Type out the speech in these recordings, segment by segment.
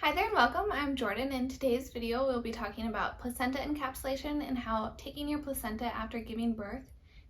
Hi there and welcome. I'm Jordan. In today's video we'll be talking about placenta encapsulation and how taking your placenta after giving birth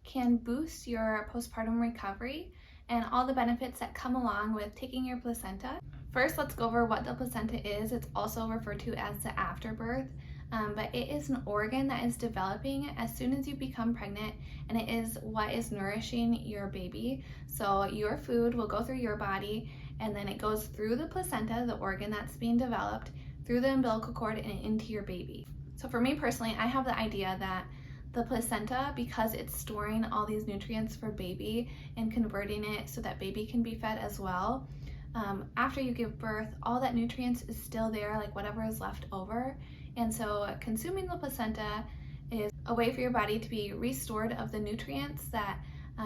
can boost your postpartum recovery and all the benefits that come along with taking your placenta. First, let's go over what the placenta is. It's also referred to as the afterbirth, but it is an organ that is developing as soon as you become pregnant, and it is what is nourishing your baby. So your food will go through your body, and then it goes through the placenta, the organ that's being developed, through the umbilical cord and into your baby. So for me personally, I have the idea that the placenta, because it's storing all these nutrients for baby and converting it so that baby can be fed as well, after you give birth, all that nutrients is still there, like whatever is left over. And so consuming the placenta is a way for your body to be restored of the nutrients that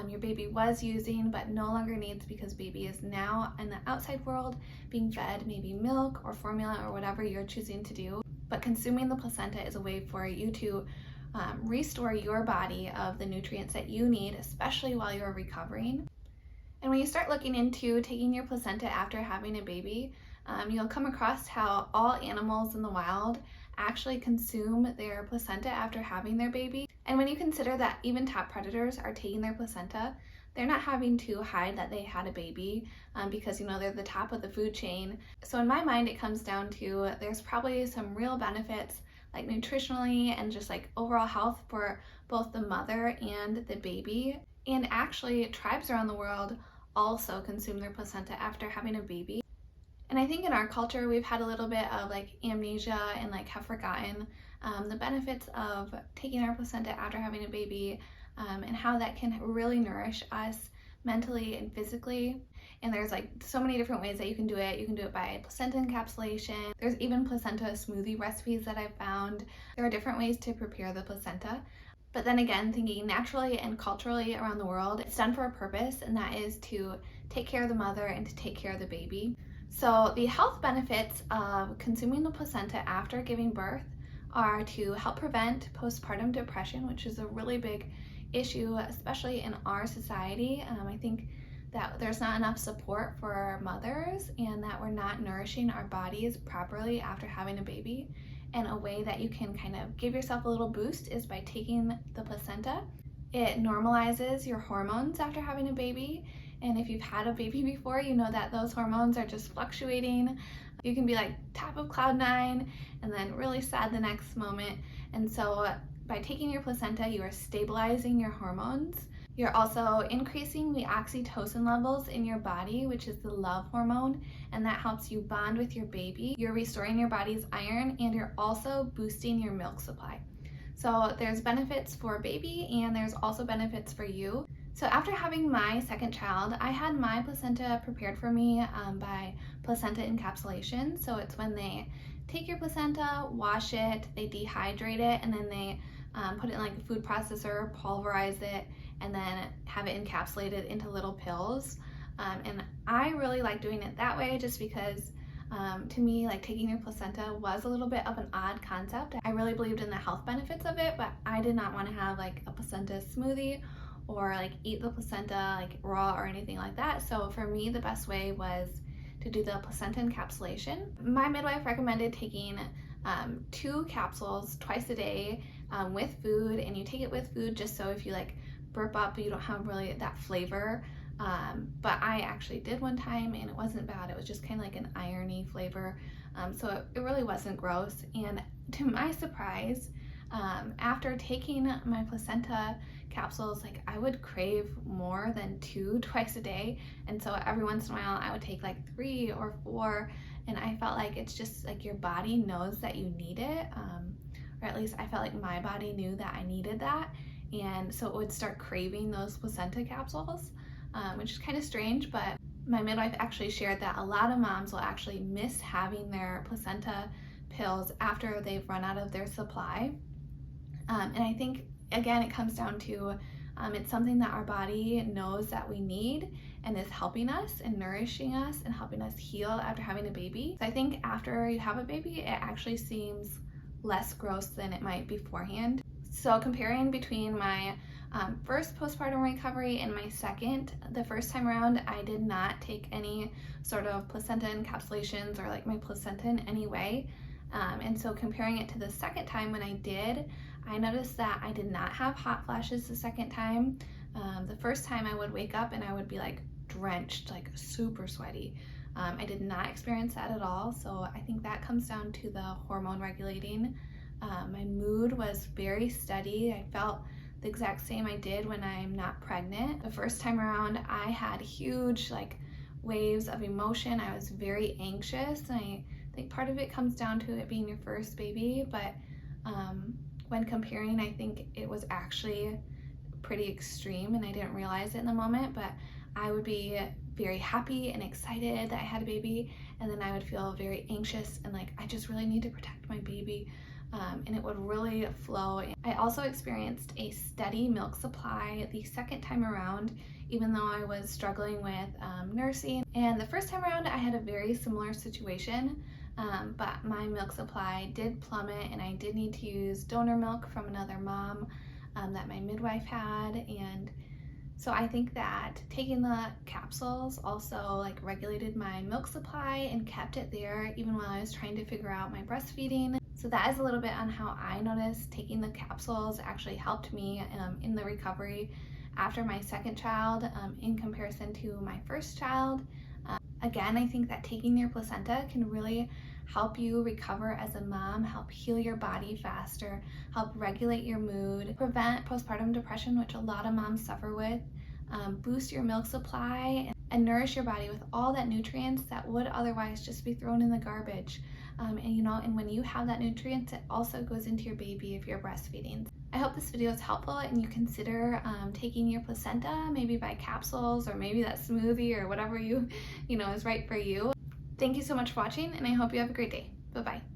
your baby was using but no longer needs, because baby is now in the outside world being fed maybe milk or formula or whatever you're choosing to do. But consuming the placenta is a way for you to restore your body of the nutrients that you need, especially while you're recovering. And when you start looking into taking your placenta after having a baby, you'll come across how all animals in the wild actually consume their placenta after having their baby. And when you consider that even top predators are taking their placenta, they're not having to hide that they had a baby because they're the top of the food chain. So in my mind, it comes down to there's probably some real benefits, like nutritionally and just like overall health, for both the mother and the baby. And actually, tribes around the world also consume their placenta after having a baby. And I think in our culture, we've had a little bit of like amnesia and like have forgotten the benefits of taking our placenta after having a baby, and how that can really nourish us mentally and physically. And there's like so many different ways that you can do it. You can do it by placenta encapsulation. There's even placenta smoothie recipes that I've found. There are different ways to prepare the placenta. But then again, thinking naturally and culturally around the world, it's done for a purpose, and that is to take care of the mother and to take care of the baby. So the health benefits of consuming the placenta after giving birth are to help prevent postpartum depression, which is a really big issue, especially in our society. I think that there's not enough support for mothers, and that we're not nourishing our bodies properly after having a baby. And a way that you can kind of give yourself a little boost is by taking the placenta. It normalizes your hormones after having a baby. And if you've had a baby before, you know that those hormones are just fluctuating. You can be like top of cloud nine and then really sad the next moment. And so by taking your placenta, you are stabilizing your hormones. You're also increasing the oxytocin levels in your body, which is the love hormone, and that helps you bond with your baby. You're restoring your body's iron, and you're also boosting your milk supply. So there's benefits for baby, and there's also benefits for you. So after having my second child, I had my placenta prepared for me by placenta encapsulation. So it's when they take your placenta, wash it, they dehydrate it, and then they put it in like a food processor, pulverize it, and then have it encapsulated into little pills. And I really like doing it that way just because to me, like taking your placenta was a little bit of an odd concept. I really believed in the health benefits of it, but I did not want to have like a placenta smoothie or like eat the placenta like raw or anything like that. So for me, the best way was to do the placenta encapsulation. My midwife recommended taking 2 capsules twice a day with food, and you take it with food just so if you like burp up, you don't have really that flavor. But I actually did one time and it wasn't bad. It was just kind of like an irony flavor. So it really wasn't gross. And to my surprise, after taking my placenta capsules, like I would crave more than 2 twice a day. And so every once in a while I would take like 3 or 4, and I felt like it's just like your body knows that you need it. Or at least I felt like my body knew that I needed that. And so it would start craving those placenta capsules, which is kind of strange, but my midwife actually shared that a lot of moms will actually miss having their placenta pills after they've run out of their supply. And I think, again, it comes down to it's something that our body knows that we need and is helping us and nourishing us and helping us heal after having a baby. So I think after you have a baby, it actually seems less gross than it might beforehand. So comparing between my first postpartum recovery and my second. The first time around, I did not take any sort of placenta encapsulations or like my placenta in any way. And so comparing it to the second time when I did, I noticed that I did not have hot flashes the second time. The first time I would wake up and I would be like drenched, like super sweaty. I did not experience that at all. So I think that comes down to the hormone regulating. My mood was very steady. I felt the exact same I did when I'm not pregnant. The first time around, I had huge like waves of emotion. I was very anxious, and I think part of it comes down to it being your first baby, but when comparing, I think it was actually pretty extreme, and I didn't realize it in the moment, but I would be very happy and excited that I had a baby, and then I would feel very anxious and like I just really need to protect my baby. And it would really flow. I also experienced a steady milk supply the second time around, even though I was struggling with nursing. And the first time around, I had a very similar situation, but my milk supply did plummet, and I did need to use donor milk from another mom that my midwife had. And so I think that taking the capsules also like regulated my milk supply and kept it there even while I was trying to figure out my breastfeeding. So that is a little bit on how I noticed taking the capsules actually helped me in the recovery after my second child in comparison to my first child. Again, I think that taking your placenta can really help you recover as a mom, help heal your body faster, help regulate your mood, prevent postpartum depression, which a lot of moms suffer with, boost your milk supply, and nourish your body with all that nutrients that would otherwise just be thrown in the garbage. And when you have that nutrients, it also goes into your baby if you're breastfeeding. I hope this video is helpful and you consider taking your placenta, maybe by capsules or maybe that smoothie or whatever you know is right for you. Thank you so much for watching, and I hope you have a great day. Bye-bye.